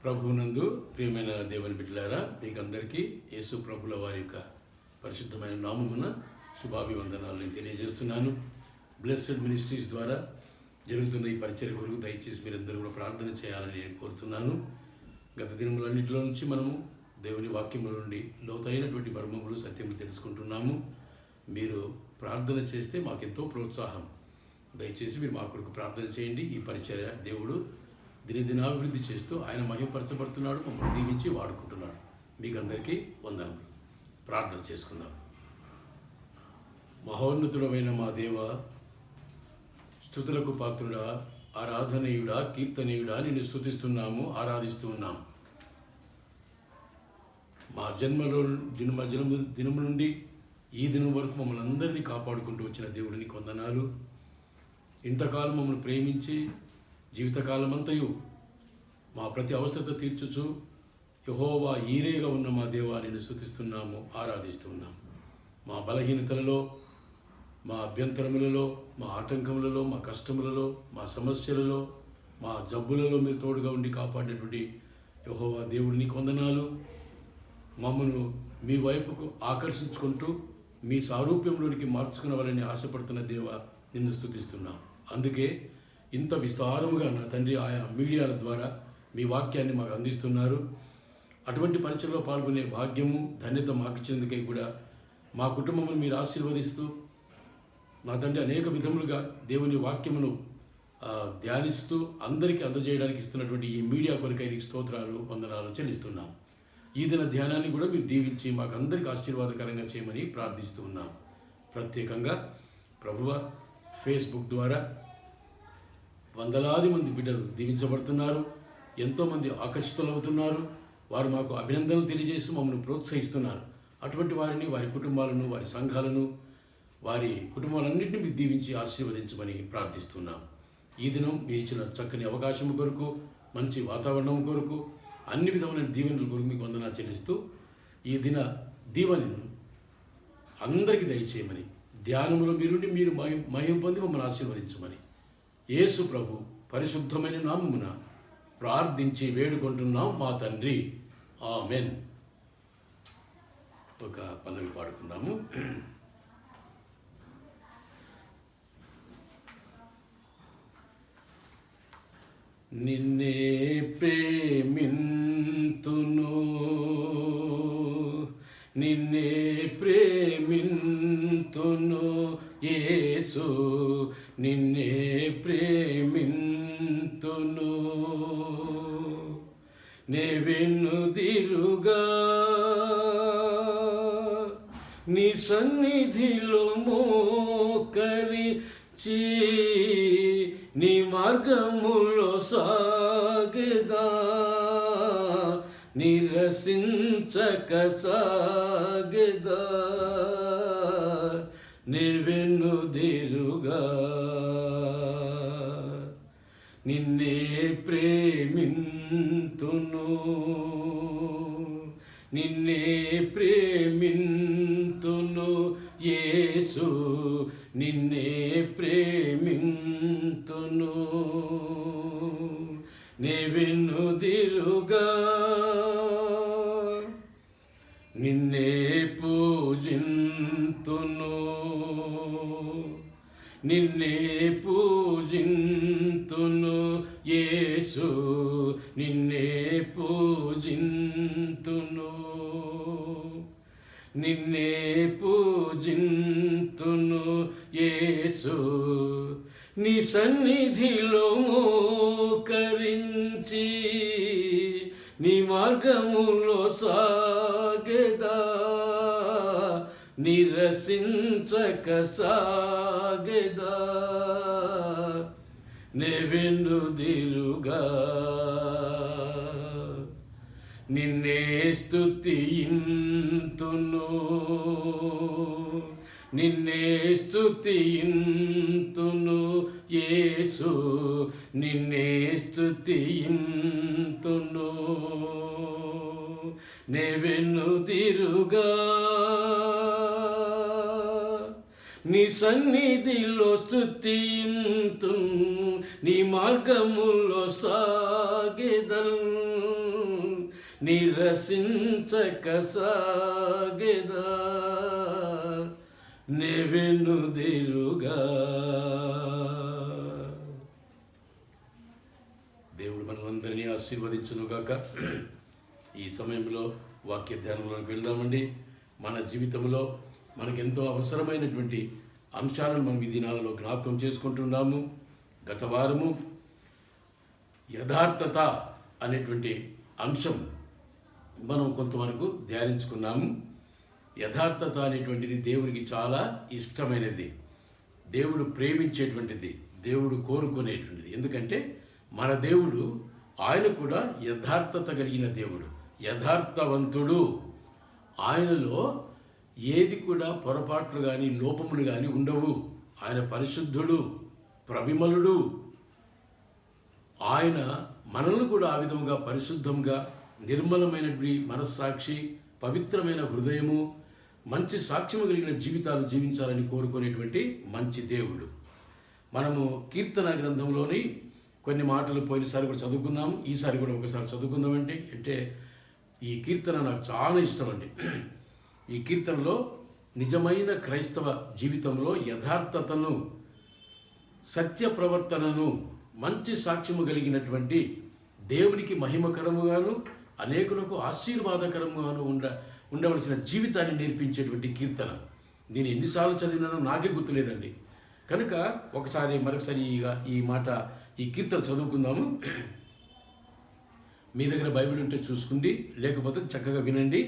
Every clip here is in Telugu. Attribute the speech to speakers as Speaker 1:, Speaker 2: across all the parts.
Speaker 1: ప్రభువునందు ప్రియమైన దేవుని బిడ్డలారా, మీకందరికీ యేసు ప్రభుల వారి యొక్క పరిశుద్ధమైన నామమున శుభాభివందనాలు నేను తెలియజేస్తున్నాను. బ్లెస్సెడ్ మినిస్ట్రీస్ ద్వారా జరుగుతున్న ఈ పరిచర్య కొరకు దయచేసి మీరందరూ కూడా ప్రార్థన చేయాలని నేను కోరుతున్నాను. గత దినములన్నింటిలో నుంచి మనము దేవుని వాక్యముల నుండి లోతైనటువంటి మర్మములు సత్యములు తెలుసుకుంటున్నాము. మీరు ప్రార్థన చేస్తే మాకెంతో ప్రోత్సాహం. దయచేసి మీరు మా కొరకు ప్రార్థన చేయండి. ఈ పరిచర్య దేవుడు దినదినాభివృద్ధి చేస్తూ ఆయన మహిమపరచబడుతున్నాడు, మమ్మల్ని దీవించి వాడుకుంటున్నాడు. మీకు అందరికీ వందనములు. ప్రార్థన చేసుకుందాం. మహోన్నతుడమైన మా దేవ, స్తుతులకు పాత్రుడా, ఆరాధనీయుడా, కీర్తనీయుడా, నిన్ను స్తుతిస్తున్నాము, ఆరాధిస్తూ ఉన్నాం. మా దినము నుండి ఈ దినం వరకు మమ్మల్ని అందరినీ కాపాడుకుంటూ వచ్చిన దేవుడిని వందనాలు. ఇంతకాలం మమ్మల్ని ప్రేమించి జీవితకాలమంతయు మా ప్రతి అవసరత తీర్చుచు యెహోవా ఈరేగా ఉన్న మా దేవా నిన్ను స్తుతిస్తున్నాము, ఆరాధిస్తున్నాము. మా బలహీనతలలో, మా అభ్యంతరములలో, మా ఆటంకములలో, మా కష్టములలో, మా సమస్యలలో, మా జబ్బులలో మీరు తోడుగా ఉండి కాపాడినటువంటి యెహోవా దేవుడు నీకు వందనాలు. మమ్మను మీ వైపుకు ఆకర్షించుకుంటూ మీ సారూప్యంలోనికి మార్చుకునవాలని ఆశపడుతున్న దేవ నిన్ను స్తుతిస్తున్నాం. అందుకే ఇంత విస్తారముగా నా తండ్రి ఆయా మీడియాల ద్వారా మీ వాక్యాన్ని మాకు అందిస్తున్నారు. అటువంటి పరిచయలో పాల్గొనే భాగ్యము, ధన్యత మాకు ఇచ్చేందుకై కూడా మా కుటుంబమును మీరు ఆశీర్వదిస్తూ నా తండ్రి అనేక విధములుగా దేవుని వాక్యమును ధ్యానిస్తూ అందరికీ అందజేయడానికి ఇస్తున్నటువంటి ఈ మీడియా కొరకై నీకు స్తోత్రాలు, వందనాలు చెల్లిస్తున్నాం. ఈ దిన ధ్యానాన్ని కూడా మీరు దీవించి మాకు అందరికీ ఆశీర్వాదకరంగా చేయమని ప్రార్థిస్తూ ఉన్నాం. ప్రత్యేకంగా ప్రభువ ఫేస్బుక్ ద్వారా వందలాది మంది బిడ్డలు దీవించబడుతున్నారు, ఎంతోమంది ఆకర్షితులవుతున్నారు. వారు మాకు అభినందనలు తెలియజేస్తూ మమ్మల్ని ప్రోత్సహిస్తున్నారు. అటువంటి వారిని, వారి కుటుంబాలను, వారి సంఘాలను, వారి కుటుంబాలన్నింటినీ మీరు దీవించి ఆశీర్వదించమని ప్రార్థిస్తున్నాం. ఈ దినం మీరు ఇచ్చిన చక్కని అవకాశం కొరకు, మంచి వాతావరణం కొరకు, అన్ని విధమైన దీవెనల కొరకు మీకు వందనాలు చెల్లిస్తూ ఈ దిన దీవెనను అందరికీ దయచేయమని, ధ్యానములో మీరు మహిమ పొంది మమ్మల్ని ఆశీర్వదించమని యేసు ప్రభు పరిశుద్ధమైన నామమున ప్రార్థించి వేడుకుంటున్నాం మా తండ్రి, ఆమెన్. ఒక పల్లవి పాడుకుందాము. నిన్నే ప్రేమింతును, నిన్నే ప్రేమింతును యేసు, నిన్నే ప్రేమింతును. నే వెన్నుదిరుగా నీ సన్నిధిలో మోకరించి నీ మార్గములో సాగెదా, నిరసించక సాగెదా. నే వెన్నుదిరుగా నిన్నే ప్రేమింతును, నిన్నే ప్రేమింతును యేసు, నిన్నే ప్రేమింతును. నే వెన్నుదిరుగా నిన్నే పూజింతును, నిన్నే పూజింతును యేసు, నిన్నే పూజింతును, నిన్నే పూజింతును యేసు. నీ సన్నిధిలో మోకరించి నీ మార్గములో సాగెదా, నిరసించక సాగెదా. నే వెన్నుదిరుగా నిన్నే స్తుతింతును, నిన్నే స్తుతింతును యేసు, నిన్నే స్తుతింతును. నే వెన్నుదిరుగా నీ సన్నిధిలో స్తుతింతును, నీ మార్గములో సాగెదను, నిరసించక సాగెదా నెవెనుదిరుగా. దేవుడు మనమందరినీ ఆశీర్వదించునుగాక. ఈ సమయంలో వాక్య ధ్యానంలోకి వెళ్దామండి. మన జీవితంలో మనకెంతో అవసరమైనటువంటి అంశాలను మనం ఈ దినాలలో జ్ఞాపకం చేసుకుంటున్నాము. గత వారము యథార్థత అనేటువంటి అంశం మనం కొంతవరకు ధ్యానించుకున్నాము. యథార్థత అనేటువంటిది దేవునికి చాలా ఇష్టమైనది, దేవుడు ప్రేమించేటువంటిది, దేవుడు కోరుకునేటువంటిది. ఎందుకంటే మన దేవుడు, ఆయన కూడా యథార్థత కలిగిన దేవుడు, యథార్థవంతుడు. ఆయనలో ఏది కూడా పొరపాట్లు కానీ లోపములు కానీ ఉండవు. ఆయన పరిశుద్ధుడు, ప్రవిమలుడు. ఆయన మనల్ని కూడా ఆ విధముగా పరిశుద్ధంగా, నిర్మలమైనటువంటి మనస్సాక్షి, పవిత్రమైన హృదయము, మంచి సాక్ష్యము కలిగిన జీవితాలు జీవించాలని కోరుకునేటువంటి మంచి దేవుడు. మనము కీర్తన గ్రంథంలోని కొన్ని మాటలు పోయినసారి కూడా చదువుకున్నాము, ఈసారి కూడా ఒకసారి చదువుకుందామండి. అంటే ఈ కీర్తన నాకు చాలా ఇష్టం అండి. ఈ కీర్తనలో నిజమైన క్రైస్తవ జీవితంలో యథార్థతను, సత్య ప్రవర్తనను, మంచి సాక్ష్యము కలిగినటువంటి, దేవునికి మహిమకరముగాను అనేకులకు ఆశీర్వాదకరముగాను ఉండవలసిన జీవితాన్ని నేర్పించేటువంటి కీర్తన. దీన్ని ఎన్నిసార్లు చదివినానో నాకే గుర్తులేదండి. కనుక మరొకసారి ఈ కీర్తన చదువుకుందాము. మీ దగ్గర బైబిల్ ఉంటే చూసుకోండి, లేకపోతే చక్కగా వినండి.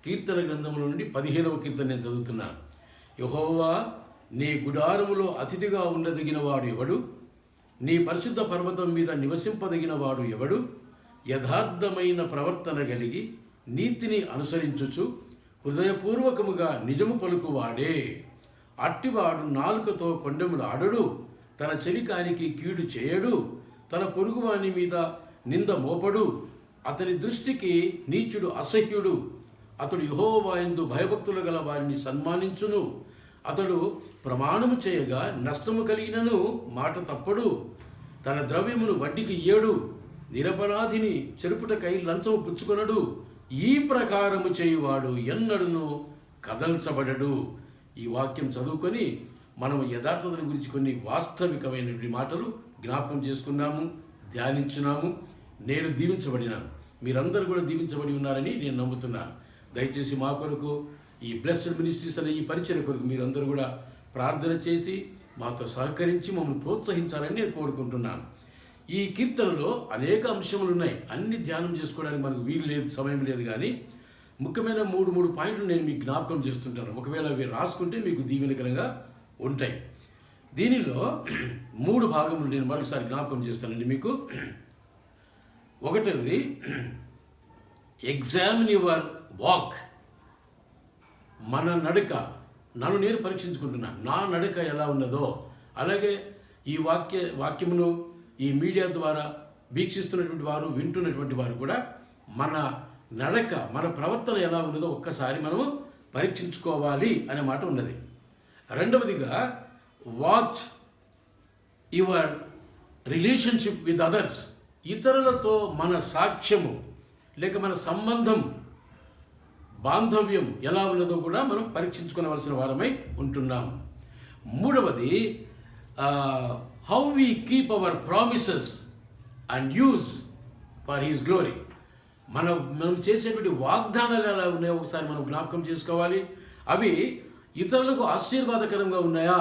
Speaker 1: కీర్తన గ్రంథంలో నుండి 15వ కీర్తన నేను చదువుతున్నాను. యెహోవా, నీ గుడారములో అతిథిగా ఉండదగిన వాడు ఎవడు? నీ పరిశుద్ధ పర్వతం మీద నివసింపదగిన వాడు ఎవడు? యథార్థమైన ప్రవర్తన కలిగి నీతిని అనుసరించుచు హృదయపూర్వకముగా నిజము పలుకువాడే. అట్టివాడు నాలుకతో కొండెములు ఆడడు, తన చెలికానికి కీడు చేయడు, తన పొరుగువాని మీద నింద మోపడు. అతని దృష్టికి నీచుడు అసహ్యుడు. అతడు యెహోవా యందు భయభక్తులు గల వారిని సన్మానించును. అతడు ప్రమాణము చేయగా నష్టము కలిగినను మాట తప్పడు. తన ద్రవ్యమును వడ్డీకి ఇయ్యడు. నిరపరాధిని చెరుపుటకై లంచము పుచ్చుకొనడు. ఈ ప్రకారము చేయువాడు ఎన్నడును కదల్చబడడు. ఈ వాక్యం చదువుకొని మనము యథార్థతను గురించి కొన్ని వాస్తవికమైనటువంటి మాటలు జ్ఞాపకం చేసుకున్నాము, ధ్యానించున్నాము. నేను దీవించబడినాను, మీరందరూ కూడా దీవించబడి ఉన్నారని నేను నమ్ముతున్నాను. దయచేసి మా కొరకు, ఈ బ్లెస్డ్ మినిస్ట్రీస్ అనే ఈ పరిచయ కొరకు మీరందరూ కూడా ప్రార్థన చేసి మాతో సహకరించి మమ్మల్ని ప్రోత్సహించాలని నేను కోరుకుంటున్నాను. ఈ కీర్తనలో అనేక అంశములు ఉన్నాయి, అన్ని ధ్యానం చేసుకోవడానికి మనకు వీలు లేదు, సమయం లేదు. కానీ ముఖ్యమైన మూడు పాయింట్లు నేను మీకు జ్ఞాపకం చేస్తుంటాను. ఒకవేళ అవి రాసుకుంటే మీకు దీవెనకరంగా ఉంటాయి. దీనిలో 3 భాగములు నేను మరొకసారి జ్ఞాపకం చేస్తానండి మీకు. ఒకటోది, ఎగ్జామిన్ యువర్ వాక్. మన నడక, నన్ను నేను పరీక్షించుకుంటున్నాను, నా నడక ఎలా ఉన్నదో. అలాగే ఈ వాక్యమును ఈ మీడియా ద్వారా వీక్షిస్తున్నటువంటి వారు, వింటున్నటువంటి వారు కూడా మన నడక, మన ప్రవర్తన ఎలా ఉన్నదో ఒక్కసారి మనము పరీక్షించుకోవాలి అనే మాట ఉన్నది. రెండవదిగా, watch your relationship with others. ఇతరులతో మన సాక్ష్యము లేక మన సంబంధం, బాంధవ్యం ఎలా ఉన్నదో కూడా మనం పరీక్షించుకోవలసిన వారమై ఉంటున్నాం. మూడవది, how we keep our promises and use for his glory. మనం చేసేటువంటి వాగ్దానాలు ఎలా ఉన్నాయో ఒకసారి మనం జ్ఞాపకం చేసుకోవాలి. అవి ఇతరులకు ఆశీర్వాదకరంగా ఉన్నాయా,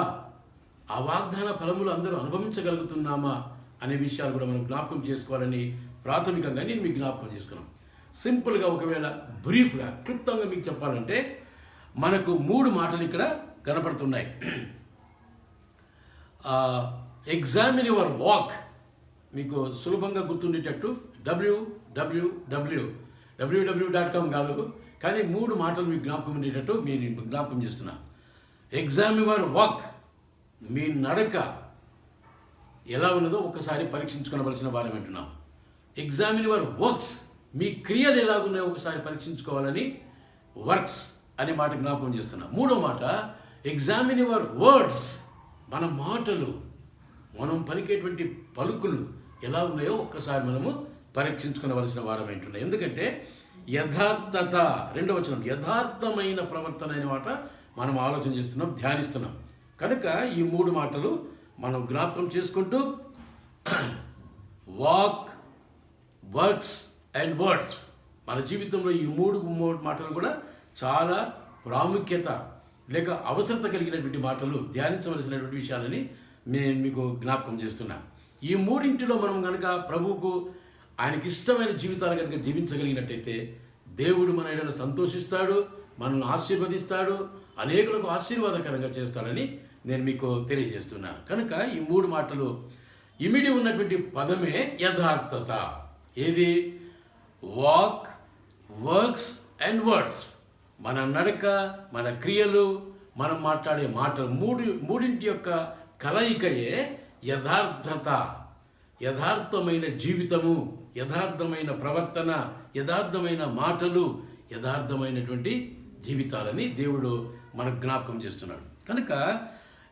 Speaker 1: ఆ వాగ్దాన ఫలములు అందరూ అనుభవించగలుగుతున్నామా అనే విషయాలు కూడా మనం జ్ఞాపకం చేసుకోవాలని ప్రాథమికంగా నేను మీకు జ్ఞాపకం చేసుకున్నాం. సింపుల్గా, ఒకవేళ బ్రీఫ్గా, క్లుప్తంగా మీకు చెప్పాలంటే మనకు 3 మాటలు ఇక్కడ కనపడుతున్నాయి. ఎగ్జామిన్ యువర్ వాక్, మీకు సులభంగా గుర్తుండేటట్టు www.com కాదు, కానీ 3 మాటలు మీకు జ్ఞాపకం ఉండేటట్టు నేను జ్ఞాపకం చేస్తున్నా. ఎగ్జామిన్ యువర్ వాక్, మీ నడక ఎలా ఉన్నదో ఒకసారి పరీక్షించుకోవలసిన వారం అంటున్నాం. ఎగ్జామిన్ యువర్ వర్క్స్, మీ క్రియలు ఎలాగున్నాయో ఒకసారి పరీక్షించుకోవాలని వర్క్స్ అనే మాట జ్ఞాపకం చేస్తున్నా. 3వ మాట, ఎగ్జామిన్ యువర్ వర్డ్స్, మన మాటలు, మనం పలికేటువంటి పలుకులు ఎలా ఉన్నాయో ఒక్కసారి మనము పరీక్షించుకోవలసిన వారం అంటున్నాం. ఎందుకంటే యథార్థత, రెండవ వచనం, యథార్థమైన ప్రవర్తన అనే మాట మనం ఆలోచన చేస్తున్నాం, ధ్యానిస్తున్నాం. కనుక ఈ 3 మాటలు మనం జ్ఞాపకం చేసుకుంటూ వాక్, వర్క్స్ అండ్ వర్డ్స్, మన జీవితంలో ఈ 3 మాటలు కూడా చాలా ప్రాముఖ్యత లేక అవసరత కలిగినటువంటి మాటలు, ధ్యానించవలసినటువంటి విషయాలని నేను మీకు జ్ఞాపకం చేస్తున్నా. ఈ 3 మనం కనుక ప్రభువుకు ఆయనకి ఇష్టమైన జీవితాలు కనుక జీవించగలిగినట్టయితే దేవుడు మన ఎడల సంతోషిస్తాడు, మనల్ని ఆశీర్వదిస్తాడు, అనేకులకు ఆశీర్వాదకరంగా చేస్తాడని నేను మీకు తెలియజేస్తున్నాను. కనుక ఈ 3 మాటలు ఇమిడి ఉన్నటువంటి పదమే యథార్థత. ఏది? Walk, works and words. మన నడక, మన క్రియలు, మనం మాట్లాడే మాటలు, మూడింటి యొక్క కలయికయే యథార్థత. యథార్థమైన జీవితము, యథార్థమైన ప్రవర్తన, యథార్థమైన మాటలు, యథార్థమైనటువంటి జీవితాలని దేవుడు మనకు జ్ఞాపకం చేస్తున్నాడు. కనుక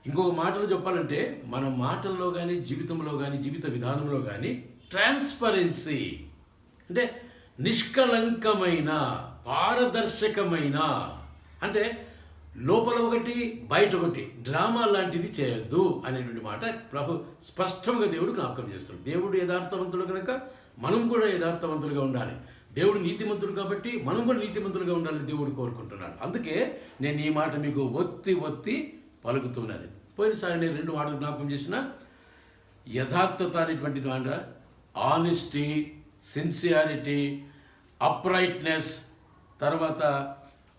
Speaker 1: ఇంకొక మాటలు చెప్పాలంటే మన మాటల్లో కానీ, జీవితంలో కానీ, జీవిత విధానంలో కానీ ట్రాన్స్పరెన్సీ అంటే నిష్కలంకమైన, పారదర్శకమైన, అంటే లోపల ఒకటి బయట ఒకటి, డ్రామా లాంటిది చేయొద్దు అనేటువంటి మాట స్పష్టంగా దేవుడు జ్ఞాపకం చేస్తున్నాడు. దేవుడు యథార్థవంతుడు కనుక మనం కూడా యథార్థవంతులుగా ఉండాలి. దేవుడు నీతిమంతుడు కాబట్టి మనం కూడా నీతిమంతులుగా ఉండాలని దేవుడు కోరుకుంటున్నాడు. అందుకే నేను ఈ మాట మీకు ఒత్తి పలుకుతున్నది. పోయినసారి నేను 2 మాటలు జ్ఞాపకం చేసిన యథార్థత అనేటువంటి మాట, ఆనెస్టీ, సిన్సియారిటీ, అప్రైట్నెస్, తర్వాత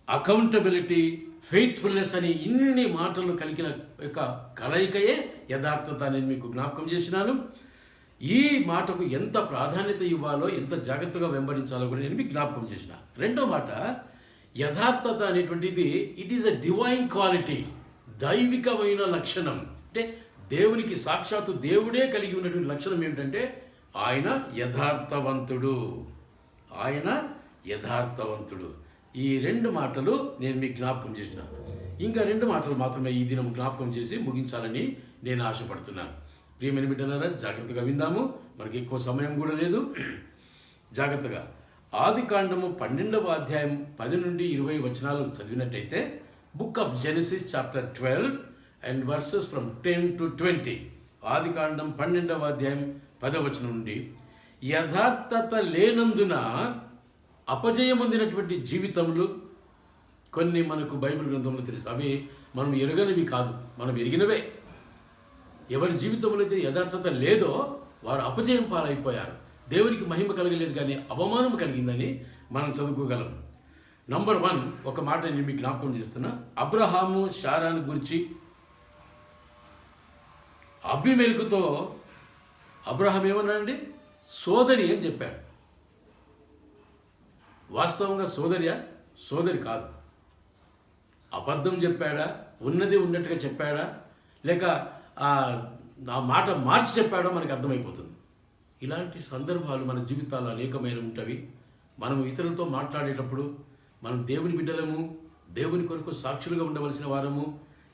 Speaker 1: అకౌంటబిలిటీ, ఫెయిత్ఫుల్నెస్ అని ఇన్ని మాటలు కలిగిన యొక్క కలయికయే యథార్థత అని మీకు జ్ఞాపకం చేసినాను. ఈ మాటకు ఎంత ప్రాధాన్యత ఇవ్వాలో, ఎంత జాగ్రత్తగా వెంబడించాలో కూడా నేను మీకు జ్ఞాపకం చేసిన. రెండో మాట, యథార్థత అనేటువంటిది it is a divine quality, దైవికమైన లక్షణం. అంటే దేవునికి సాక్షాత్తు దేవుడే కలిగి ఉన్నటువంటి లక్షణం ఏమిటంటే ఆయన యథార్థవంతుడు. ఆయన యథార్థవంతుడు. ఈ 2 మాటలు నేను మీకు జ్ఞాపకం చేసిన. ఇంకా 2 మాటలు మాత్రమే ఈ దినం జ్ఞాపకం చేసి ముగించాలని నేను ఆశపడుతున్నాను. ప్రియమైన బిడ్డలారా, జాగ్రత్తగా విందాము, మనకి ఎక్కువ సమయం కూడా లేదు. జాగ్రత్తగా ఆదికాండము 12వ అధ్యాయం 10 నుండి 20 వచనాలు చదివినట్టయితే, book of Genesis chapter 12 and verses from 10 to 20. ఆదికాండం 12వ అధ్యాయం 10వ వచనం నుండి, యథార్థత లేనందున అపజయం పొందినటువంటి జీవితములు కొన్ని మనకు బైబిల్ గ్రంథంలో తెలుసు. అవి మనం ఎరగనివి కాదు, మనం ఎరిగినవే. ఎవరి జీవితంలో అయితే యథార్థత లేదో వారు అపజయం పాలైపోయారు. దేవునికి మహిమ కలగలేదు కానీ అవమానం కలిగిందని మనం చదువుకోగలం. నంబర్ 1 ఒక మాట నేను మీకు జ్ఞాపకం చేస్తున్నా. అబ్రహాము శారాను గురించి అబీమెలెకుతో అబ్రహాం ఏమన్నాడండి? సోదరి అని చెప్పాడు. వాస్తవంగా సోదరి కాదు. అబద్ధం చెప్పాడా, ఉన్నది ఉన్నట్టుగా చెప్పాడా, లేక ఆ మాట మార్చి చెప్పాడో మనకు అర్థమైపోతుంది. ఇలాంటి సందర్భాలు మన జీవితాల్లో అనేకమైన ఉంటవి. మనం ఇతరులతో మాట్లాడేటప్పుడు మనం దేవుని బిడ్డలము, దేవుని కొరకు సాక్షులుగా ఉండవలసిన వారము,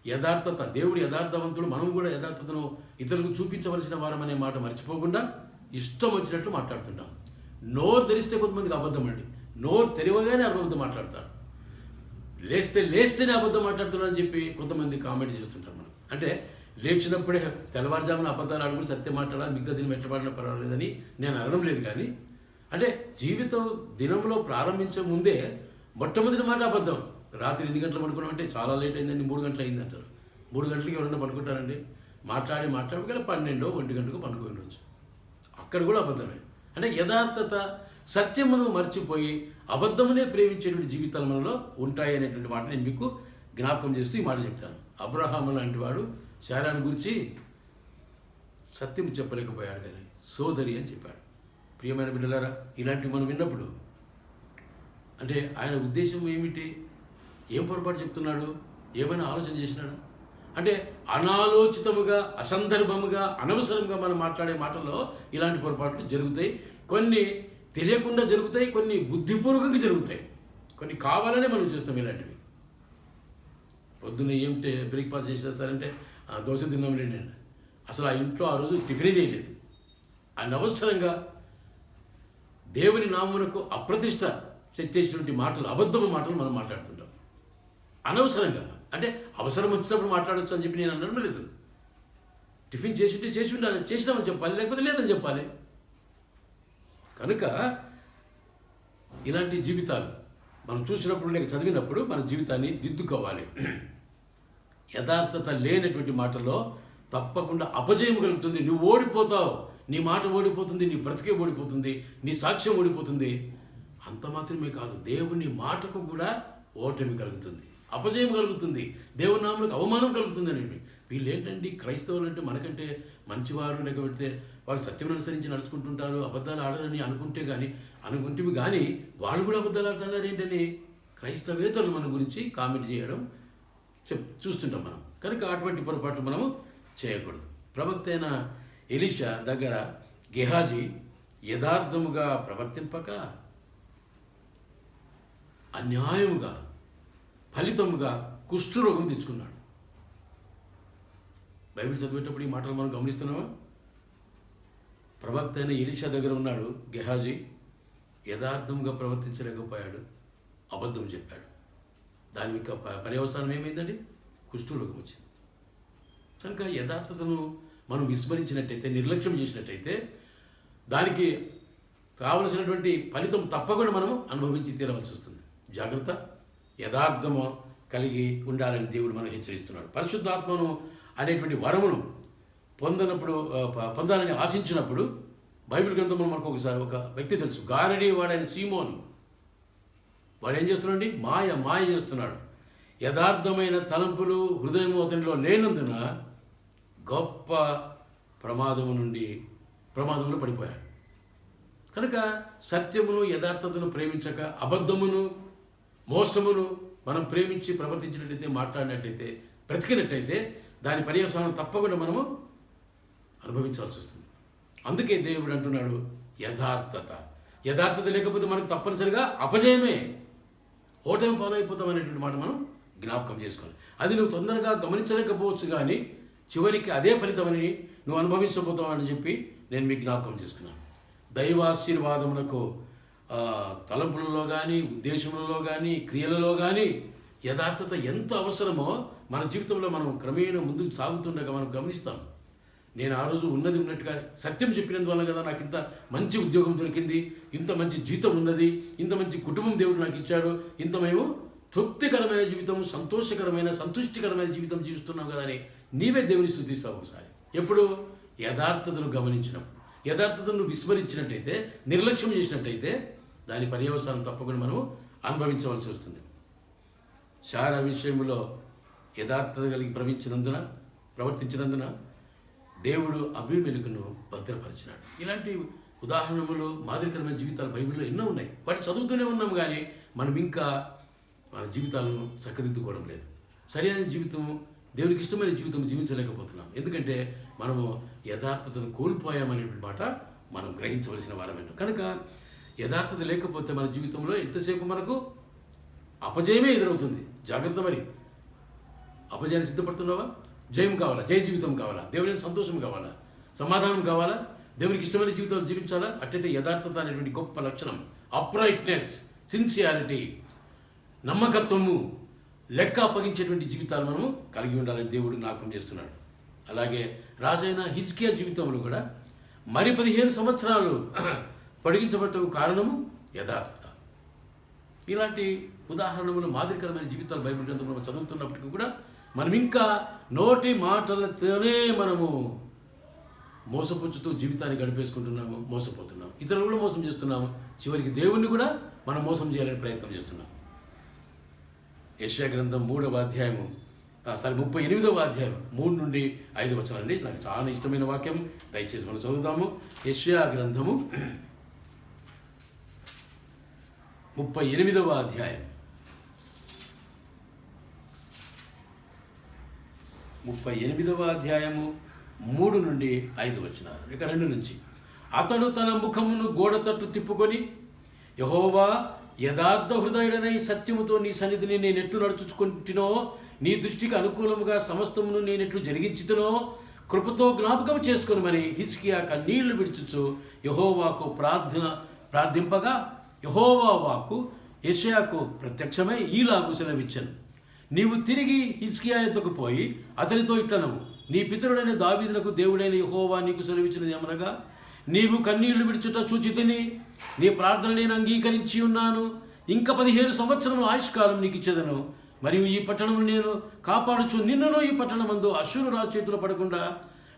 Speaker 1: యథార్థత, దేవుడు యథార్థవంతుడు, మనం కూడా యథార్థతను ఇతరులకు చూపించవలసిన వారం అనే మాట మర్చిపోకుండా ఇష్టం వచ్చినట్లు మాట్లాడుతుంటాం. నోరు తెరిస్తే కొంతమందికి అబద్ధం అండి, నోరు తెరవగానే అబద్ధం మాట్లాడతారు. లేస్తేనే అబద్ధం మాట్లాడుతున్నారని చెప్పి కొంతమంది కామెంట్ చేస్తుంటారు. మనం అంటే లేచినప్పుడే తెల్లవారుజామున అబద్ధాలు ఆడుకుని సత్యం మాట్లాడాలి, మిగతా దినం ఎట్లపడినా పర్వాలేదని నేను అనడం లేదు. కానీ అంటే జీవితం దినంలో ప్రారంభించే ముందే మొట్టమొదటి మాట అబద్ధం. రాత్రి 8 గంటలు పడుకున్నాం అంటే చాలా లేట్ అయిందండి, 3 గంటలు అయింది అంటారు. 3 గంటలకి ఎవరైనా పడుకుంటారండి? మాట్లాడగల 12, 1 గంటకు పడుకుని ఉండొచ్చు. అక్కడ కూడా అబద్ధమే. అంటే యథార్థత, సత్యమును మర్చిపోయి అబద్ధమునే ప్రేమించేటువంటి జీవితాలు మనలో ఉంటాయి అనేటువంటి మాట నేను మీకు జ్ఞాపకం చేస్తూ ఈ మాట చెప్తాను. అబ్రహాము లాంటి వాడు శారాను గురించి సత్యం చెప్పలేకపోయాడు కానీ సోదరి అని చెప్పాడు. ప్రియమైన బిడ్డలారా, ఇలాంటివి మనం విన్నప్పుడు అంటే ఆయన ఉద్దేశం ఏమిటి? ఏం పొరపాటు చెప్తున్నాడు? ఏమైనా ఆలోచన చేసినాడు? అంటే అనాలోచితముగా, అసందర్భముగా, అనవసరంగా మనం మాట్లాడే మాటల్లో ఇలాంటి పొరపాట్లు జరుగుతాయి. కొన్ని తెలియకుండా జరుగుతాయి, కొన్ని బుద్ధిపూర్వకంగా జరుగుతాయి, కొన్ని కావాలనే మనం చేస్తాం ఇలాంటివి. పొద్దున్న ఏమిటి బ్రేక్ఫాస్ట్ చేసేస్తారంటే దోశ తిన్నాం లేండి, అసలు ఆ ఇంట్లో ఆ రోజు టిఫినే చేయలేదు. అనవసరంగా దేవుని నామమునకు అప్రతిష్ట చేసేటువంటి మాటలు, అబద్ధపు మాటలు మనం మాట్లాడుతుంటాం అనవసరంగా. అంటే అవసరం వచ్చినప్పుడు మాట్లాడవచ్చు అని చెప్పి నేను అనడం లేదు. టిఫిన్ చేసి ఉండాలి, చేసినామని చెప్పాలి, లేకపోతే లేదని చెప్పాలి. కనుక ఇలాంటి జీవితాలు మనం చూసినప్పుడు లేక చదివినప్పుడు మన జీవితాన్ని దిద్దుకోవాలి. యథార్థత లేనటువంటి మాటల్లో తప్పకుండా అపజయం కలుగుతుంది. నువ్వు ఓడిపోతావు, నీ మాట ఓడిపోతుంది, నీ బ్రతికే ఓడిపోతుంది, నీ సాక్ష్యం ఓడిపోతుంది. అంత మాత్రమే కాదు, దేవుని మాటకు కూడా ఓటమి కలుగుతుంది, అపజయం కలుగుతుంది, దేవుని నామమునకు అవమానం కలుగుతుంది అనేవి. వీళ్ళు ఏంటండి, క్రైస్తవులు అంటే మనకంటే మంచివారు, లేకపోతే వారు సత్యం అనుసరించి నడుచుకుంటుంటారు, అబద్ధాలు ఆడరని అనుకుంటే కానీ వాళ్ళు కూడా అబద్ధాలు ఆడుతున్నారు ఏంటని క్రైస్తవేతరులు మన గురించి కామెంట్ చేయడం చూస్తుంటాం మనం. కనుక అటువంటి పొరపాట్లు మనము చేయకూడదు. ప్రవక్త అయిన ఎలీషా దగ్గర గెహాజీ యథార్థముగా ప్రవర్తింపక అన్యాయముగా ఫలితముగా కుష్ఠరోగం తెచ్చుకున్నాడు. బైబిల్ చదివేటప్పుడు ఈ మాటలు మనం గమనిస్తున్నామా? ప్రవక్త అయిన ఎలీషా దగ్గర ఉన్నాడు గెహాజీ, యథార్థంగా ప్రవర్తించలేకపోయాడు, అబద్ధం చెప్పాడు. దాని యొక్క పర్యవసానం ఏమైందండి? కుష్ఠరోగం వచ్చింది. కనుక యథార్థతను మనం విస్మరించినట్టయితే, నిర్లక్ష్యం చేసినట్టయితే దానికి కావలసినటువంటి ఫలితం తప్పకుండా మనము అనుభవించి తీరవలసి వస్తుంది. జాగ్రత్త, యథార్థము కలిగి ఉండాలని దేవుడు మనం హెచ్చరిస్తున్నాడు. పరిశుద్ధాత్మను అనేటువంటి వరమును పొందాలని ఆశించినప్పుడు బైబిల్ గ్రంథంలో మనకు ఒక వ్యక్తి తెలుసు, గారడీ వాడైన సీమోను. వాడు ఏం చేస్తున్నాడు? మాయ చేస్తున్నాడు. యథార్థమైన తలంపులు హృదయము అతనిలో లేనందున గొప్ప ప్రమాదంలో పడిపోయాడు. కనుక సత్యమును యథార్థతను ప్రేమించక అబద్ధమును మోసమును మనం ప్రేమించి ప్రవర్తించినట్లయితే, మాట్లాడినట్లయితే, బ్రతికినట్టయితే దాని పర్యవసానం తప్పకుండా మనము అనుభవించాల్సి వస్తుంది. అందుకే దేవుడు అంటున్నాడు యథార్థత లేకపోతే మనకు తప్పనిసరిగా అపజయమే, ఓటమి పాలైపోతాం అనేటువంటి మాట మనం జ్ఞాపకం చేసుకోవాలి. అది నువ్వు తొందరగా గమనించలేకపోవచ్చు, కానీ చివరికి అదే ఫలితమని నువ్వు అనుభవించబోతావని చెప్పి నేను మీకు జ్ఞాపకం చేసుకున్నాను. దైవాశీర్వాదములకు తలంపులలో కానీ, ఉద్దేశములలో కానీ, క్రియలలో కానీ యథార్థత ఎంత అవసరమో మన జీవితంలో మనం క్రమేణా ముందుకు సాగుతుండగా మనం గమనిస్తాం. నేను ఆ రోజు ఉన్నది ఉన్నట్టుగా సత్యం చెప్పినందువల్ల కదా నాకు ఇంత మంచి ఉద్యోగం దొరికింది, ఇంత మంచి జీతం ఉన్నది, ఇంత మంచి కుటుంబం దేవుడు నాకు ఇచ్చాడు, ఇంత మేము తృప్తికరమైన జీవితం, సంతుష్టికరమైన జీవితం జీవిస్తున్నాం కదా అని నీవే దేవుని స్తుతిస్తావు ఒకసారి. ఎప్పుడు? యథార్థతను గమనించినప్పుడు. యథార్థతను విస్మరించినట్టయితే, నిర్లక్ష్యం చేసినట్టయితే దాని పర్యవసానం తప్పకుండా మనం అనుభవించవలసి వస్తుంది. శారా విషయంలో యథార్థత కలిగి ప్రవర్తించినందున దేవుడు అబీమెలెకును భద్రపరిచినాడు. ఇలాంటి ఉదాహరణలు, మాదిరికరమైన జీవితాలు బైబిల్లో ఎన్నో ఉన్నాయి. వాటి చదువుతూనే ఉన్నాం, కానీ మనం ఇంకా మన జీవితాలను చక్కదిద్దుకోవడం లేదు. సరైన జీవితం, దేవునికి ఇష్టమైన జీవితం జీవించలేకపోతున్నాం. ఎందుకంటే మనము యథార్థతను కోల్పోయామనేటువంటి మాట మనం గ్రహించవలసిన వారమేంటో. కనుక యథార్థత లేకపోతే మన జీవితంలో ఎంతసేపు మనకు అపజయమే ఎదురవుతుంది. జాగ్రత్త. మరి అపజయాన్ని సిద్ధపడుతున్నావా? జయం కావాలా? జయ జీవితం కావాలా? దేవునికి సంతోషం కావాలా? సమాధానం కావాలా? దేవునికి ఇష్టమైన జీవితాలు జీవించాలా? అట్లయితే యథార్థత అనేటువంటి గొప్ప లక్షణం, అప్రైట్నెస్, సిన్సియారిటీ, నమ్మకత్వము, లెక్క అప్పగించేటువంటి జీవితాలు మనము కలిగి ఉండాలని దేవుడు జ్ఞాపకం చేస్తున్నాడు. అలాగే రాజైన హిజ్కియా జీవితంలో కూడా మరి 15 సంవత్సరాలు పొడిగించబడటకు కారణము యథార్థత. ఇలాంటి ఉదాహరణలు, మాదిరికరమైన జీవితాలు బైబిల్ గ్రంథంలో చదువుతున్నప్పటికీ కూడా మనం ఇంకా నోటి మాటలతోనే మనము మోసపుచ్చుతూ జీవితాన్ని గడిపేసుకుంటున్నాము, మోసపోతున్నాము, ఇతరులు కూడా మోసం చేస్తున్నాము, చివరికి దేవుణ్ణి కూడా మనం మోసం చేయాలని ప్రయత్నం చేస్తున్నాము. యెషయా గ్రంథం 38వ అధ్యాయం 3 నుండి 5 వచనాలండి. నాకు చాలా ఇష్టమైన వాక్యం, దయచేసి మనం చదువుదాము. యెషయా గ్రంథము 38వ అధ్యాయం 3 నుండి 5 వచనాలు, ఇక 2 నుంచి. అతడు తన ముఖమును గోడ తట్టు తిప్పుకొని, యెహోవా, యథార్థ హృదయుడనై సత్యముతో నీ సన్నిధిని నేనెట్లు నడుచుకుంటునో, నీ దృష్టికి అనుకూలముగా సమస్తమును నేనెట్లు జరిగించుతునో కృపతో జ్ఞాపకం చేసుకొనుమని హిజ్కియా కన్నీళ్లు విడుచుచు యెహోవాకు ప్రార్థింపగా, యెహోవా వాక్కు యెషయాకు ప్రత్యక్షమై ఈలాగు సెలవిచ్చెను. నీవు తిరిగి హిజ్కియా యొద్దకు పోయి అతనితో ఇట్లనము, నీ పితరుడైన దావీదునకు దేవుడైన యెహోవా నీకు సెలవిచ్చినది ఏమనగా, నీవు కన్నీళ్లు విడుచుట చూచితిని, నీ ప్రార్థన నేను అంగీకరించి ఉన్నాను. ఇంకా 15 సంవత్సరముల ఆయుష్కాలం నీకు ఇచ్చేదను. మరియు ఈ పట్టణం నేను కాపాడుచు నిన్నను ఈ పట్టణమందు అశ్షూరు రాజు చేతిలో పడకుండా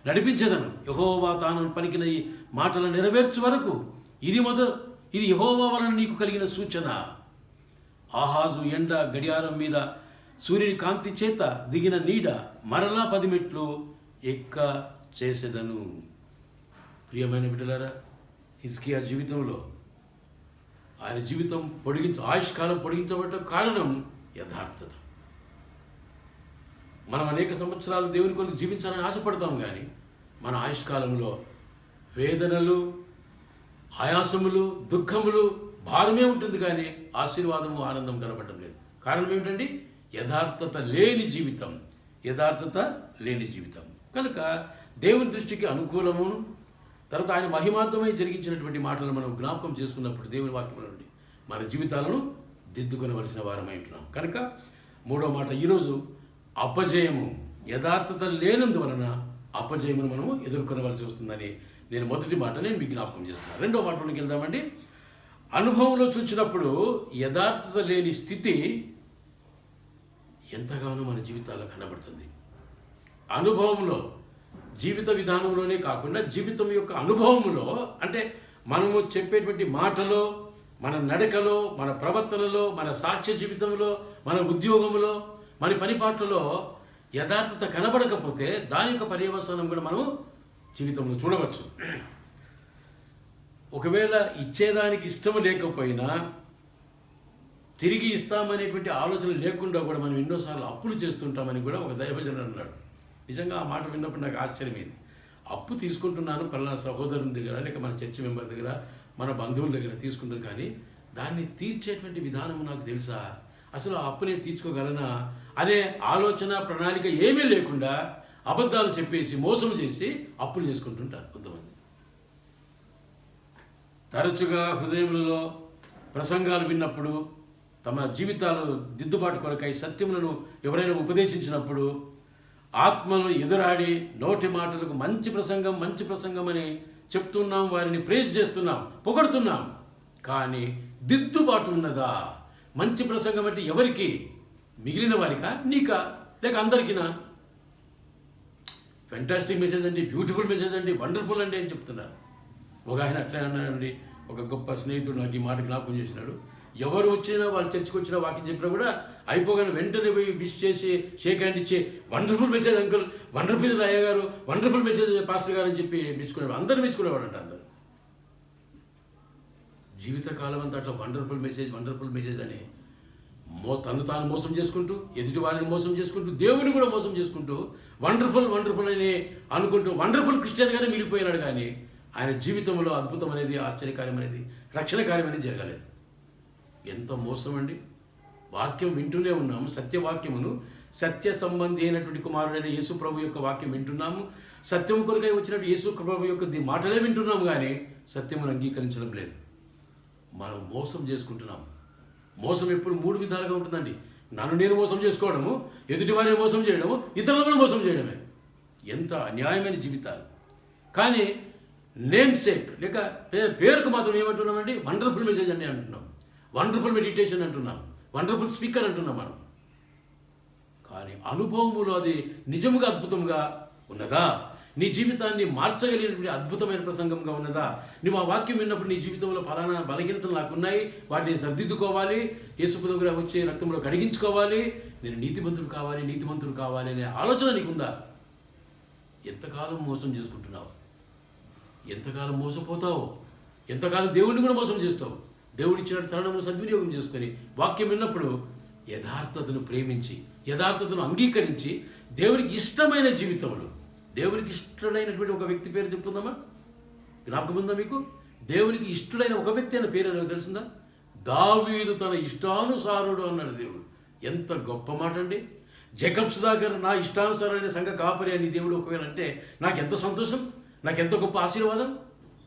Speaker 1: నడిపించేదను. యెహోవా తాను పలికిన ఈ మాటలు నెరవేర్చు వరకు ఇది యెహోవా వలన నీకు కలిగిన సూచన. ఆహాజు ఎండ గడియారం మీద సూర్యుని కాంతి చేత దిగిన నీడ మరలా 10 మెట్లు ఎక్క చేసేదను. ప్రియమైన బిడ్డలారా, హిజ్కియా జీవితంలో ఆయన జీవితం ఆయుష్కాలం పొడిగించబడటం కారణం యథార్థత. మనం అనేక సంవత్సరాలు దేవుని కొరకు జీవించాలని ఆశపడతాం, కానీ మన ఆయుష్కాలంలో వేదనలు, ఆయాసములు, దుఃఖములు, భారమే ఉంటుంది, కానీ ఆశీర్వాదము, ఆనందం కనబడటం లేదు. కారణం ఏమిటండి? యథార్థత లేని జీవితం. యథార్థత లేని జీవితం కనుక దేవుని దృష్టికి అనుకూలము, తర్వాత ఆయన మహిమార్థమై జరిగించినటువంటి మాటలను మనం జ్ఞాపకం చేసుకున్నప్పుడు దేవుని వాక్యం నుండి మన జీవితాలను దిద్దుకొనవలసిన వారమై ఉంటున్నాం. కనుక 3వ మాట ఈరోజు అపజయము. యథార్థత లేనందువలన అపజయమును మనము ఎదుర్కొనవలసి వస్తుందని నేను మొదటి మాట మీకు జ్ఞాపకం చేస్తున్నాను. 2వ మాటలోకి వెళ్దామండి. అనుభవంలో చూసినప్పుడు యథార్థత లేని స్థితి ఎంతగానో మన జీవితాల్లో కనబడుతుంది. అనుభవంలో, జీవిత విధానంలోనే కాకుండా జీవితం యొక్క అనుభవంలో, అంటే మనము చెప్పేటువంటి మాటలో, మన నడకలో, మన ప్రవర్తనలో, మన సాక్ష్య జీవితంలో, మన ఉద్యోగంలో, మన పనిపాట్లలో యథార్థత కనబడకపోతే దాని యొక్క పర్యవసానం కూడా మనము జీవితంలో చూడవచ్చు. ఒకవేళ ఇచ్చేదానికి ఇష్టం లేకపోయినా తిరిగి ఇస్తామనేటువంటి ఆలోచన లేకుండా కూడా మనం ఎన్నోసార్లు అప్పులు చేస్తుంటామని కూడా ఒక దైవజనుడు అన్నాడు. నిజంగా ఆ మాట విన్నప్పుడు నాకు ఆశ్చర్యమైంది. అప్పు తీసుకుంటున్నాను పలానా సహోదరుని దగ్గర, లేక మన చర్చి మెంబర్ దగ్గర, మన బంధువుల దగ్గర తీసుకుంటాను, కానీ దాన్ని తీర్చేటువంటి విధానం నాకు తెలుసా, అసలు ఆ అప్పు నేను తీర్చుకోగలనా అనే ఆలోచన, ప్రణాళిక ఏమీ లేకుండా అబద్ధాలు చెప్పేసి మోసం చేసి అప్పులు చేసుకుంటుంటారు కొంతమంది. తరచుగా హృదయములలో ప్రసంగాలు విన్నప్పుడు, తమ జీవితాలు దిద్దుబాటు కొరకై సత్యములను ఎవరైనా ఉపదేశించినప్పుడు ఆత్మను ఎదురాడి నోటి మాటలకు మంచి ప్రసంగం అని చెప్తున్నాం, వారిని ప్రేజ్ చేస్తున్నాం, పొగడుతున్నాం, కానీ దిద్దుబాటు ఉన్నదా? మంచి ప్రసంగం అంటే ఎవరికి? మిగిలిన వారికా, నీకా, లేక అందరికినా? ఫెంటాస్టిక్ మెసేజ్ అండి, బ్యూటిఫుల్ మెసేజ్ అండి, వండర్ఫుల్ అండి అని చెప్తున్నారు. ఒక ఆయన అట్లా అన్నాడండి, ఒక గొప్ప స్నేహితుడు నాకు ఈ మాట జ్ఞాపకం చేసినాడు. ఎవరు వచ్చినా, వాళ్ళు చర్చికి వచ్చినా, వాక్యం చెప్పినా కూడా అయిపోగానే వెంటనే పోయి విష్ చేసి షేక్ హ్యాండ్ ఇచ్చి, వండర్ఫుల్ మెసేజ్ అంకుల్, వండర్ఫుల్ అయ్య గారు, వండర్ఫుల్ మెసేజ్ పాస్టర్ గారు అని చెప్పి మెచ్చుకునేవాడు. అందరూ మెచ్చుకునేవాడు అంట. అందరూ జీవితకాలం అంతా అట్లా వండర్ఫుల్ మెసేజ్ అని తను తాను మోసం చేసుకుంటూ, ఎదుటి వారిని మోసం చేసుకుంటూ, దేవుని కూడా మోసం చేసుకుంటూ వండర్ఫుల్ అని అనుకుంటూ వండర్ఫుల్ క్రిస్టియన్గానే మిగిలిపోయినాడు. కానీ ఆయన జీవితంలో అద్భుతం అనేది, ఆశ్చర్యకార్యం అనేది, రక్షణ కార్యం అనేది జరగలేదు. ఎంత మోసం అండి! వాక్యం వింటూనే ఉన్నాము, సత్యవాక్యమును, సత్య సంబంధి అయినటువంటి కుమారుడైన యేసు ప్రభు యొక్క వాక్యం వింటున్నాము, సత్యం కొరకై వచ్చినట్టు యేసు ప్రభు యొక్క మాటలే వింటున్నాము, కానీ సత్యమును అంగీకరించడం లేదు. మనం మోసం చేసుకుంటున్నాం. మోసం ఎప్పుడు 3 విధాలుగా ఉంటుందండి. నన్ను నేను మోసం చేసుకోవడము, ఎదుటి వారిని మోసం చేయడము, ఇతరులను మోసం చేయడమే. ఎంత అన్యాయమైన జీవితాలు! కానీ నేమ్ సేక్ లేక పేరుకు మాత్రం ఏమంటున్నామండి? వండర్ఫుల్ మెసేజ్ అని అంటున్నాం, వండర్ఫుల్ మెడిటేషన్ అంటున్నాం, వండర్ఫుల్ స్పీకర్ అంటున్నాం మనం. కానీ అనుభవములో అది నిజముగా అద్భుతంగా ఉన్నదా? నీ జీవితాన్ని మార్చగలిగినటువంటి అద్భుతమైన ప్రసంగంగా ఉన్నదా? నువ్వు ఆ వాక్యం విన్నప్పుడు నీ జీవితంలో ఫలానా బలహీనతలు నాకున్నాయి, వాటిని సరిదిద్దుకోవాలి, యేసు దగ్గర వచ్చే రక్తంలో కడిగించుకోవాలి, నేను నీతిమంతుడు కావాలి అనే ఆలోచన నీకుందా? ఎంతకాలం మోసం చేసుకుంటున్నావు? ఎంతకాలం మోసపోతావు? ఎంతకాలం దేవుడిని కూడా మోసం చేస్తావు? దేవుడు ఇచ్చిన తరుణమును సద్వినియోగం చేసుకొని వాక్యం విన్నప్పుడు యథార్థతను ప్రేమించి, యథార్థతను అంగీకరించి, దేవునికి ఇష్టమైన జీవితంలో, దేవునికి ఇష్టడైనటువంటి ఒక వ్యక్తి పేరు చెప్పుకుందామా? జ్ఞాపకం ఉందా మీకు? దేవునికి ఇష్టడైన ఒక వ్యక్తి అనే పేరు అనేది తెలిసిందా? దావీదు తన ఇష్టానుసారుడు అన్నాడు దేవుడు. ఎంత గొప్ప మాట అండి! జేకబ్ సుధాకర్ నా ఇష్టానుసారమైన సంఘ కాపరి అని దేవుడు ఒకవేళ అంటే నాకు ఎంత సంతోషం, నాకు ఎంత గొప్ప ఆశీర్వాదం.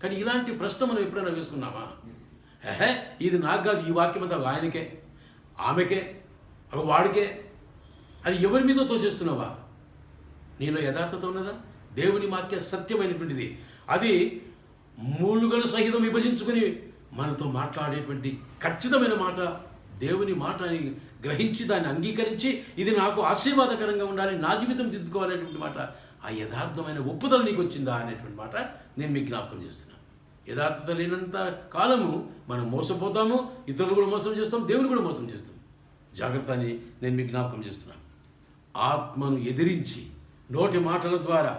Speaker 1: కానీ ఇలాంటి ప్రశ్న మనం ఎప్పుడైనా వేసుకున్నామా? ఇది నాకు కాదు, ఈ వాక్యం అంతా ఆయనకే, ఆమెకే, వాడికే అని ఎవరి మీద తోసేస్తున్నావా? నీలో యథార్థత ఉన్నదా? దేవుని వాక్య సత్యమైనటువంటిది, అది మూలుగలు సహితం విభజించుకుని మనతో మాట్లాడేటువంటి ఖచ్చితమైన మాట, దేవుని మాట అని గ్రహించి దాన్ని అంగీకరించి ఇది నాకు ఆశీర్వాదకరంగా ఉండాలి, నా జీవితం దిద్దుకోవాలనేటువంటి మాట, ఆ యథార్థమైన ఒప్పుదల నీకు వచ్చిందా అనేటువంటి మాట నేను మీకు జ్ఞాపకం చేస్తున్నాను. యథార్థత లేనంత కాలము మనం మోసపోతాము, ఇతరులు కూడా మోసం చేస్తాం, దేవుని కూడా మోసం చేస్తాం. జాగ్రత్త అని నేను మీకు జ్ఞాపకం చేస్తున్నాను. ఆత్మను ఎదిరించి నోటి మాటల ద్వారా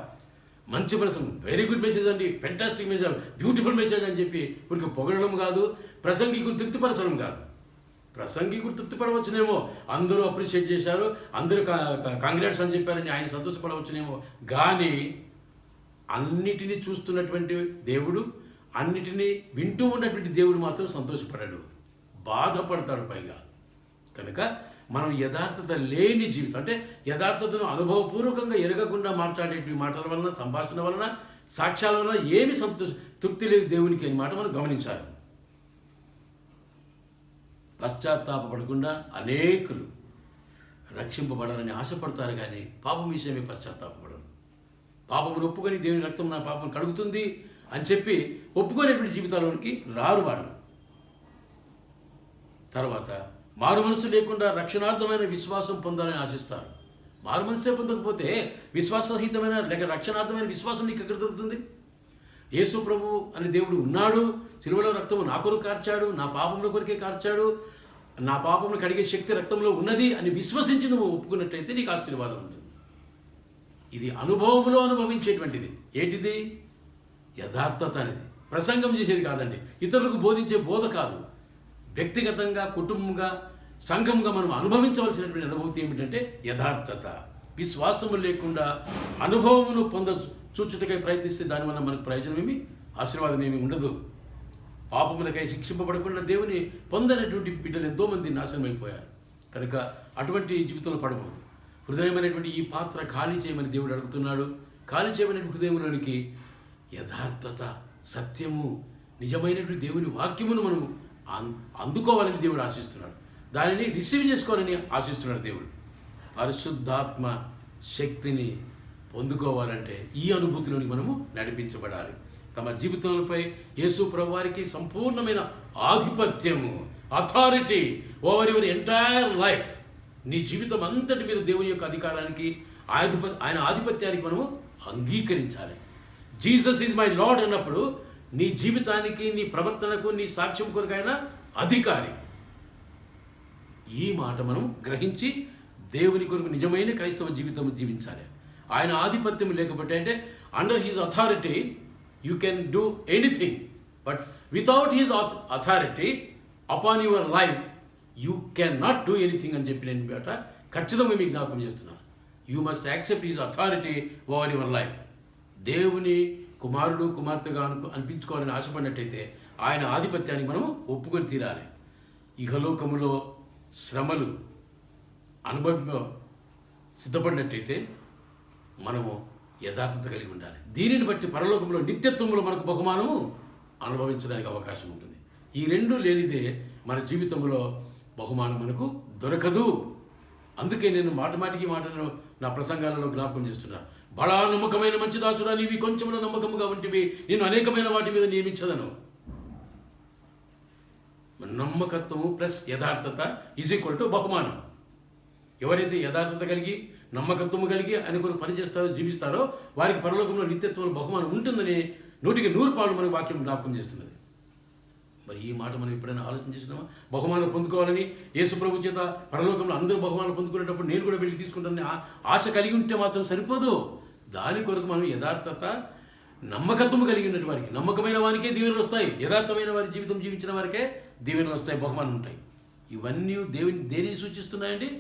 Speaker 1: మంచి ప్రసంగం, వెరీ గుడ్ మెసేజ్ అండి, ఫెంటాస్టిక్ మెసేజ్, బ్యూటిఫుల్ మెసేజ్ అని చెప్పి ఊరికి పొగడడం కాదు, ప్రసంగికుని తృప్తిపరచడం కాదు. ప్రసంగికుడు తృప్తిపడవచ్చునేమో, అందరూ అప్రిషియేట్ చేశారు, అందరూ కాంగ్రాట్స్ అని చెప్పారని ఆయన సంతోషపడవచ్చునేమో, కానీ అన్నిటినీ చూస్తున్నటువంటి దేవుడు, అన్నిటినీ వింటూ ఉన్నటువంటి దేవుడు మాత్రం సంతోషపడాడు, బాధపడతాడు పైగా. కనుక మనం యథార్థత లేని జీవితం, అంటే యథార్థతను అనుభవపూర్వకంగా ఎరగకుండా మాట్లాడే మాటల వలన, సంభాషణ వలన, సాక్ష్యాల వలన ఏమి తృప్తి లేదు దేవునికి అని మాట మనం గమనించాలి. పశ్చాత్తాపడకుండా అనేకులు రక్షింపబడాలని ఆశపడతారు, కానీ పాపం విషయమే పశ్చాత్తాపడరు. పాపమును ఒప్పుకొని దేవుని రక్తం నా పాపం కడుగుతుంది అని చెప్పి ఒప్పుకునేటువంటి జీవితాల్లోనికి రారు వాళ్ళు. తర్వాత మారు మనసు లేకుండా రక్షణార్థమైన విశ్వాసం పొందాలని ఆశిస్తారు. మారు మనసే పొందకపోతే విశ్వాసరహితమైన లేక రక్షణార్థమైన విశ్వాసం నీకు ఎక్కడ దొరుకుతుంది? యేసు ప్రభు అనే దేవుడు ఉన్నాడు, సిలువలో రక్తము నా కొరకు కార్చాడు, నా పాపముల కొరికే కార్చాడు, నా పాపమును కడిగే శక్తి రక్తంలో ఉన్నది అని విశ్వసించి నువ్వు ఒప్పుకున్నట్టయితే నీకు ఆశీర్వాదం ఉంటుంది. ఇది అనుభవంలో అనుభవించేటువంటిది. ఏంటిది? యథార్థత అనేది. ప్రసంగం చేసేది కాదండి, ఇతరులకు బోధించే బోధ కాదు. వ్యక్తిగతంగా, కుటుంబంగా, సంఘంగా మనం అనుభవించవలసినటువంటి అనుభూతి ఏమిటంటే యథార్థత. విశ్వాసము లేకుండా అనుభవమును చూచుటకై ప్రయత్నిస్తే దానివల్ల మనకు ప్రయోజనం ఏమి, ఆశీర్వాదం ఏమి ఉండదు. పాపములకై శిక్షింపబడకుండా దేవుని పొందనటువంటి బిడ్డలు ఎంతోమంది నాశనం అయిపోయారు. కనుక అటువంటి జీవితంలో పడబోదు. హృదయం అనేటువంటి ఈ పాత్ర ఖాళీ చేయమని దేవుడు అడుగుతున్నాడు. ఖాళీ చేయమనే హృదయంలోనికి యథార్థత, సత్యము, నిజమైనటువంటి దేవుని వాక్యమును మనము అందుకోవాలని దేవుడు ఆశిస్తున్నాడు. దానిని రిసీవ్ చేసుకోవాలని ఆశిస్తున్నాడు దేవుడు. పరిశుద్ధాత్మ శక్తిని పొందుకోవాలంటే ఈ అనుభూతిలోని మనము నడిపించబడాలి. తమ జీవితంపై యేసు ప్రభువారికి సంపూర్ణమైన ఆధిపత్యము, authority over your entire life. నీ జీవితం అంతటి మీద దేవుని యొక్క అధికారానికి, ఆయన ఆధిపత్యానికి మనము అంగీకరించాలి. జీసస్ ఈజ్ మై లార్డ్ అన్నప్పుడు నీ జీవితానికి, నీ ప్రవర్తనకు, నీ సాక్ష్యం కొరకు ఆయన అధికారి. ఈ మాట మనం గ్రహించి దేవుని కొరకు నిజమైన క్రైస్తవ జీవితం జీవించాలి. ఆయన ఆధిపత్యం లేకపోతే, అంటే under his authority you can do anything, but without his authority upon your life you can not do anything అని చెప్పి నేను బేట ఖచ్చితంగా మీకు జ్ఞాపకం చేస్తున్నాను. You must accept his authority over your life. దేవుని కుమారుడు, కుమార్తెగా అనిపించుకోవాలని ఆశపడినట్టయితే ఆయన ఆధిపత్యానికి మనము ఒప్పుకొని తీరాలి. ఇహలోకములో శ్రమలు అనుభవం సిద్ధపడినట్టయితే మనము యథార్థత కలిగి ఉండాలి. దీనిని బట్టి పరలోకంలో నిత్యత్వంలో మనకు బహుమానము అనుభవించడానికి అవకాశం ఉంటుంది. ఈ రెండు లేనిదే మన జీవితంలో బహుమానం మనకు దొరకదు. అందుకే నేను మాటికి మాటను నా ప్రసంగాలలో జ్ఞాపకం చేస్తున్నాను. బడా నమ్మకమైన మంచి దాసుడా, నీవి కొంచెంలో నమ్మకముగా ఉంటివి, నేను అనేకమైన వాటి మీద నియమించదను. నమ్మకత్వము ప్లస్ యథార్థత ఈజ్ ఈక్వల్ టు బహుమానం. ఎవరైతే యథార్థత కలిగి, నమ్మకత్వము కలిగి ఆయన కొరకు పనిచేస్తారో, జీవిస్తారో వారికి పరలోకంలో నిత్యత్వంలో బహుమానం ఉంటుందని 100% మనకు వాక్యం జ్ఞాపకం చేస్తున్నది. మరి ఈ మాట మనం ఎప్పుడైనా ఆలోచన చేసినామా? బహుమానం పొందుకోవాలని యేసు ప్రభు చేత పరలోకంలో అందరూ బహుమానం పొందుకునేటప్పుడు నేను కూడా వెళ్ళి తీసుకుంటానని ఆశ కలిగి ఉంటే మాత్రం సరిపోదు. దాని కొరకు మనం యథార్థత, నమ్మకత్వము కలిగి ఉన్నటువంటి వారికి, నమ్మకమైన వారికే దీవెనలు వస్తాయి. యథార్థమైన వారి జీవితం జీవించిన వారికే దీవెనలు వస్తాయి, బహుమానం ఉంటాయి. ఇవన్నీ దేనిని సూచిస్తున్నాయండి?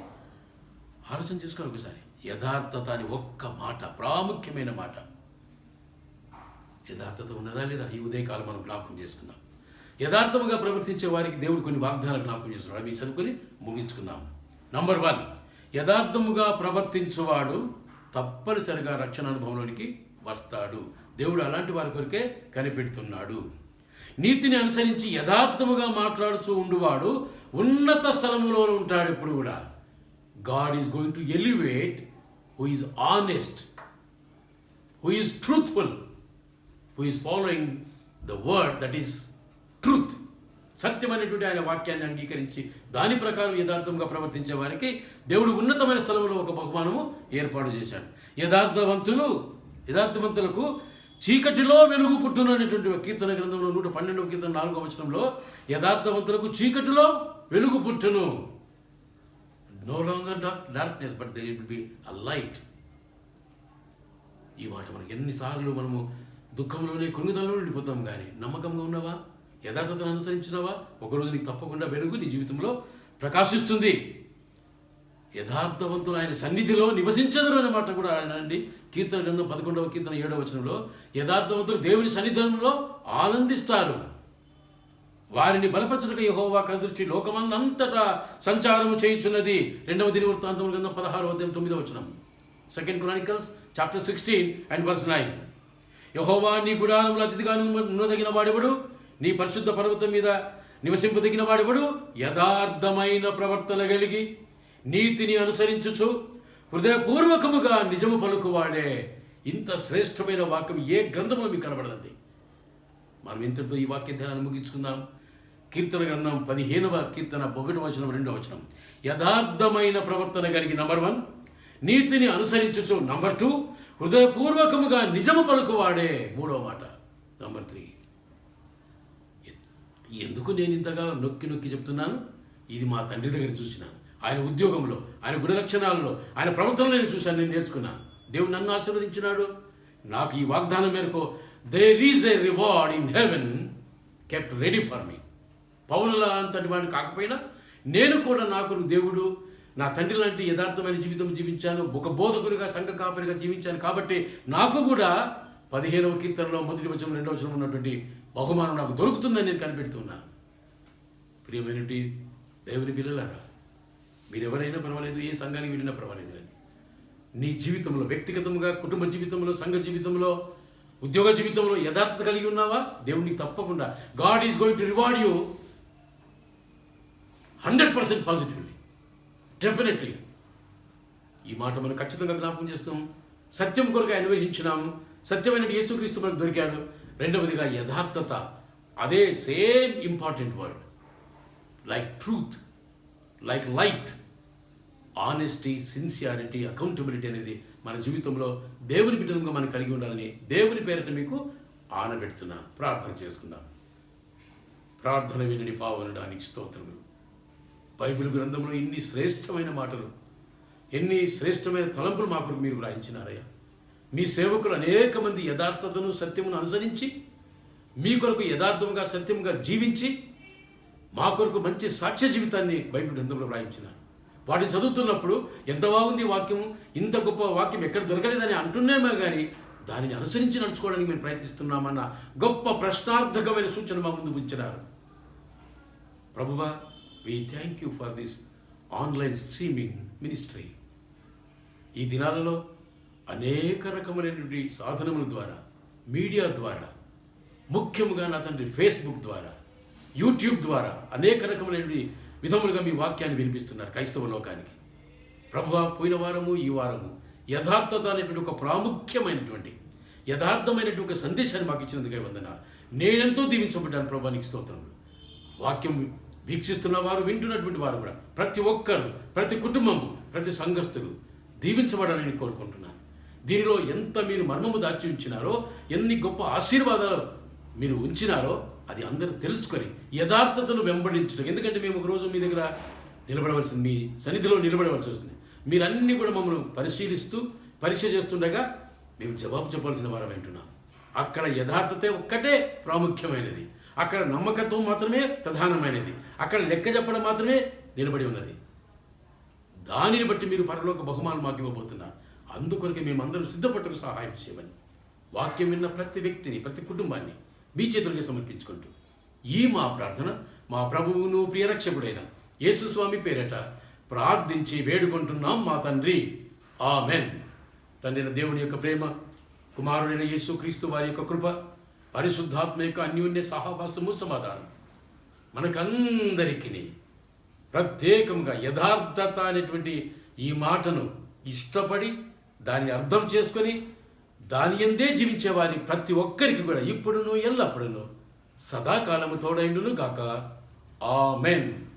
Speaker 1: ఆలోచన చేసుకోవాలి ఒకసారి. యథార్థత అని ఒక్క మాట, ప్రాముఖ్యమైన మాట. యథార్థత ఉన్నదా లేదా? ఈ ఉదయకాలం మనం జ్ఞాపకం చేసుకుందాం. యథార్థముగా ప్రవర్తించే వారికి దేవుడు కొన్ని వాగ్దానాలు జ్ఞాపకం చేస్తున్నాడు. అవి చదువుకొని ముగించుకుందాం. నంబర్ 1, యథార్థముగా ప్రవర్తించువాడు తప్పనిసరిగా రక్షణ అనుభవంలోనికి వస్తాడు. దేవుడు అలాంటి వారి కొరికే కనిపెడుతున్నాడు. నీతిని అనుసరించి యథార్థముగా మాట్లాడుతూ ఉండువాడు ఉన్నత స్థలములో ఉంటాడు ఎప్పుడు కూడా. God is going to elevate who is honest, who is truthful, who is following the word that is truth. సత్యమైనటువంటి ఆయన వాక్యాన్ని అంగీకరించి దాని ప్రకారం యథార్థంగా ప్రవర్తించే వారికి దేవుడు ఉన్నతమైన స్థలంలో ఒక బహుమానము ఏర్పాటు చేశాడు. యథార్థవంతులకు చీకటిలో వెలుగు పుట్టును అనేటువంటి కీర్తన గ్రంథంలో 112వ కీర్తన 4వ వచనంలో యథార్థవంతులకు చీకటిలో వెలుగు పుట్టును. No longer darkness but there will be a light. ఈ మాట మనకి ఎన్నిసార్లు మనము దుఃఖంలోనే కృంగిదలలో ఉండిపోతాం, కానీ నమ్మకంగా ఉన్నావా, యథార్థతను అనుసరించినవా, ఒకరోజు నీకు తప్పకుండా వెలుగు నీ జీవితంలో ప్రకాశిస్తుంది. యథార్థవంతులు ఆయన సన్నిధిలో నివసించదురు అనే మాట కూడా అండి. కీర్తన గ్రంథం 11వ కీర్తన 7వ వచనంలో యథార్థవంతులు దేవుని సన్నిధానంలో ఆనందిస్తారు. వారిని బలపరచుటకు యెహోవా కనుదృష్టి లోకమందంతటా సంచారము చేయుచున్నది. 2వ దినవృత్తాంతముల గ్రంథం 16వ అధ్యాయం 9వ వచనం. 2 Chronicles chapter 16 and verse 9. యెహోవా నీ గుడారములో అతిథిగా ఉండదగిన వాడెవడు, నీ పరిశుద్ధ పర్వతం మీద నివసింపదగిన వాడెవడు, యథార్థమైన ప్రవర్తన కలిగి నీతిని అనుసరించుచు హృదయపూర్వకముగా నిజము పలుకువాడే. ఇంత శ్రేష్టమైన వాక్యం ఏ గ్రంథంలో మీకు కనబడదండి. మనం ఇంతటితో ఈ వాక్య ధ్యానాన్ని ముగించుకుందాం. కీర్తన గ్రంథం 15వ కీర్తన 1వ వచనం 2వ వచనం. యథార్థమైన ప్రవర్తన కలిగి నంబర్ 1, నీతిని అనుసరించుచు నంబర్ 2, హృదయపూర్వకముగా నిజము పలుకువాడే 3వ మాట నంబర్ 3. ఎందుకు నేను ఇంతగా నొక్కి నొక్కి చెప్తున్నాను? ఇది మా తండ్రి దగ్గర చూసినాను. ఆయన ఉద్యోగంలో, ఆయన గుణ లక్షణాలలో, ఆయన ప్రవర్తనలో నేను చూశాను, నేను నేర్చుకున్నాను. దేవుడు నన్ను ఆశీర్వదించినాడు. నాకు ఈ వాగ్దానం మేరకు there is a reward in heaven kept ready for me. పౌలుల అంతటి వాడిని కాకపోయినా నేను కూడా నాకు దేవుడు నా తండ్రి లాంటి యథార్థమైన జీవితం జీవించాను, ఒక బోధకునిగా సంఘ కాపరిగా జీవించాను. కాబట్టి నాకు కూడా 15వ కీర్తనలో 1వ వచనం 2వ వచనం ఉన్నటువంటి బహుమానం నాకు దొరుకుతుందని నేను కనిపెడుతున్నాను. ప్రియమైనటువంటి దేవుని పిల్లలారా, మీరెవరైనా పర్వాలేదు, ఏ సంఘానికి వెళ్ళినా పర్వాలేదు, కానీ నీ జీవితంలో వ్యక్తిగతంగా, కుటుంబ జీవితంలో, సంఘ జీవితంలో, ఉద్యోగ జీవితంలో యథార్థత కలిగి ఉన్నావా? దేవుడికి తప్పకుండా God is going to reward you 100% positively, definitely. ఈ మాట మనం ఖచ్చితంగా జ్ఞాపకం చేస్తాం. సత్యం కొరకు అన్వేషించినాము, సత్యమైన యేసుక్రీస్తు మనకు దొరికాడు. రెండవదిగా యథార్థత, అదే same important word, like truth, like light, honesty, sincerity, accountability అనేది మన జీవితంలో దేవుని బిడ్డలుగా మనం కలిగి ఉండాలని దేవుని పేరిట మీకు ఆనబెడుతున్నాను. ప్రార్థన చేసుకుందాం. ప్రార్థన వినని పావనడానికి స్తోత్రములు. బైబిల్ గ్రంథంలో ఇన్ని శ్రేష్టమైన మాటలు, ఎన్ని శ్రేష్టమైన తలంపులు మా కొరకు మీరు రాయించినారయ్యా. మీ సేవకులు అనేక మంది యథార్థతను, సత్యమును అనుసరించి మీ కొరకు యథార్థముగా, సత్యముగా జీవించి మా కొరకు మంచి సాక్ష్య జీవితాన్ని బైబిల్ గ్రంథంలో రాయించినారు. వాటిని చదువుతున్నప్పుడు ఎంత బాగుంది వాక్యము, ఇంత గొప్ప వాక్యం ఎక్కడ దొరకలేదని అంటున్నామో కానీ దానిని అనుసరించి నడుచుకోవడానికి మేము ప్రయత్నిస్తున్నామన్న గొప్ప ప్రశ్నార్థకమైన సూచన మా ముందు ఉంచినారు. ప్రభువా, we thank you for this online streaming ministry. ఈ దినాలలో అనేక రకమైనటువంటి సాధనముల ద్వారా, మీడియా ద్వారా, ముఖ్యముగా నా తండ్రి ఫేస్బుక్ ద్వారా, యూట్యూబ్ ద్వారా అనేక రకమైనటువంటి విధములుగా మీ వాక్యాన్ని వినిపిస్తున్నారు క్రైస్తవ లోకానికి. ప్రభువా, పోయిన వారము ఈ వారము యథార్థత అనేటువంటి ఒక ప్రాముఖ్యమైనటువంటి యథార్థమైనటువంటి ఒక సందేశాన్ని మాకు ఇచ్చినందుకే వందనాలు. నేనెంతో దీవించబడ్డాను ప్రభా, నీకు స్తోత్రములు. వాక్యం వీక్షిస్తున్న వారు, వింటున్నటువంటి వారు కూడా ప్రతి ఒక్కరు, ప్రతి కుటుంబము, ప్రతి సంఘస్థులు దీవించబడాలని కోరుకుంటున్నాను. దీనిలో ఎంత మీరు మర్మము దాచి ఉంచినారో, ఎన్ని గొప్ప ఆశీర్వాదాలు మీరు ఉంచినారో అది అందరూ తెలుసుకొని యథార్థతను వెంబడించడం. ఎందుకంటే మేము ఒకరోజు మీ దగ్గర నిలబడవలసింది, మీ సన్నిధిలో నిలబడవలసి వస్తుంది. మీరన్నీ కూడా మమ్మల్ని పరిశీలిస్తూ పరీక్ష చేస్తుండగా మేము జవాబు చెప్పాల్సిన వారం వింటున్నాం. అక్కడ యథార్థతే ఒక్కటే ప్రాముఖ్యమైనది, అక్కడ నమ్మకత్వం మాత్రమే ప్రధానమైనది, అక్కడ లెక్క చెప్పడం మాత్రమే నిలబడి ఉన్నది. దానిని బట్టి మీరు పరలోక బహుమానం మాకు ఇవ్వబోతున్నారు. అందుకొరకే మేమందరం సిద్ధపట్టుకు సహాయం చేయమని వాక్యం విన్న ప్రతి వ్యక్తిని, ప్రతి కుటుంబాన్ని మీ చేతులకి సమర్పించుకుంటూ ఈ మా ప్రార్థన మా ప్రభువును ప్రియరక్షకుడైన యేసుస్వామి పేరట ప్రార్థించి వేడుకుంటున్నాం మా తండ్రి. ఆమెన్. తండ్రి దేవుని యొక్క ప్రేమ, కుమారుడైన యేసుక్రీస్తు వారి యొక్క కృప, పరిశుద్ధాత్మ యొక్క అన్యోన్య సహవాసము సమాధానం మనకందరికీ ప్రత్యేకంగా యథార్థత అనేటువంటి ఈ మాటను ఇష్టపడి దాన్ని అర్థం చేసుకొని దాని యందే జీవించే వారి ప్రతి ఒక్కరికి కూడా ఇప్పుడును ఎల్లప్పుడును సదాకాలము తోడైండును గాక. ఆమెన్.